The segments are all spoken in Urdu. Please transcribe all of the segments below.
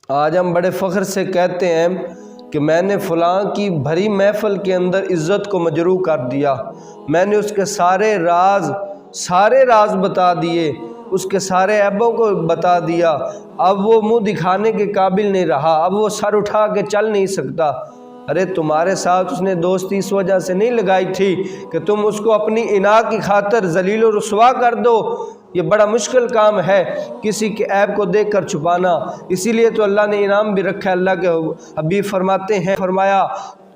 آج ہم بڑے فخر سے کہتے ہیں کہ میں نے فلاں کی بھری محفل کے اندر عزت کو مجروح کر دیا، میں نے اس کے سارے راز بتا دیے، اس کے سارے عیبوں کو بتا دیا، اب وہ منہ دکھانے کے قابل نہیں رہا، اب وہ سر اٹھا کے چل نہیں سکتا۔ ارے تمہارے ساتھ اس نے دوستی اس وجہ سے نہیں لگائی تھی کہ تم اس کو اپنی اناء کی خاطر ذلیل و رسوا کر دو۔ یہ بڑا مشکل کام ہے کسی کے عیب کو دیکھ کر چھپانا، اسی لیے تو اللہ نے انعام بھی رکھا ہے۔ اللہ کے حبیب فرماتے ہیں، فرمایا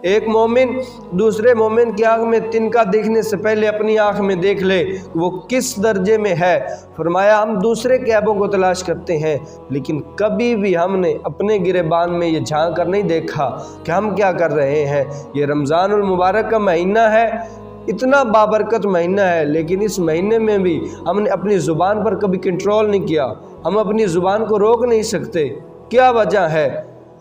ایک مومن دوسرے مومن کی آنکھ میں تنکا دیکھنے سے پہلے اپنی آنکھ میں دیکھ لے کہ وہ کس درجے میں ہے۔ فرمایا ہم دوسرے کے عیبوں کو تلاش کرتے ہیں، لیکن کبھی بھی ہم نے اپنے گریبان میں یہ جھانک کر نہیں دیکھا کہ ہم کیا کر رہے ہیں۔ یہ رمضان المبارک کا مہینہ ہے، اتنا بابرکت مہینہ ہے، لیکن اس مہینے میں بھی ہم نے اپنی زبان پر کبھی کنٹرول نہیں کیا، ہم اپنی زبان کو روک نہیں سکتے۔ کیا وجہ ہے؟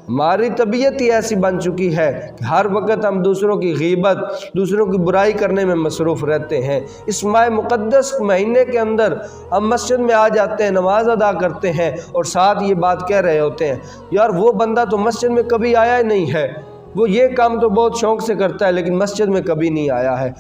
ہماری طبیعت ہی ایسی بن چکی ہے کہ ہر وقت ہم دوسروں کی غیبت، دوسروں کی برائی کرنے میں مصروف رہتے ہیں۔ اس ماہ مقدس مہینے کے اندر ہم مسجد میں آ جاتے ہیں، نماز ادا کرتے ہیں اور ساتھ یہ بات کہہ رہے ہوتے ہیں، یار وہ بندہ تو مسجد میں کبھی آیا ہی نہیں ہے، وہ یہ کام تو بہت شوق سے کرتا ہے لیکن مسجد میں کبھی نہیں آیا ہے۔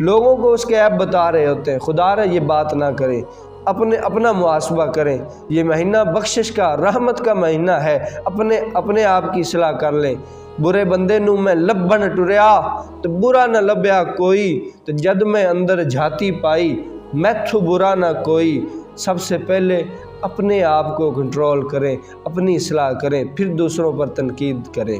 لوگوں کو اس کے عیب بتا رہے ہوتے ہیں۔ خدا رہا یہ بات نہ کریں، اپنا محاسبہ کریں۔ یہ مہینہ بخشش کا، رحمت کا مہینہ ہے، اپنے آپ کی اصلاح کر لیں۔ برے بندے نوں میں لبن ٹریا تو برا نہ لبیا کوئی، تو جد میں اندر جھاتی پائی میتھو برا نہ کوئی۔ سب سے پہلے اپنے آپ کو کنٹرول کریں، اپنی اصلاح کریں، پھر دوسروں پر تنقید کریں۔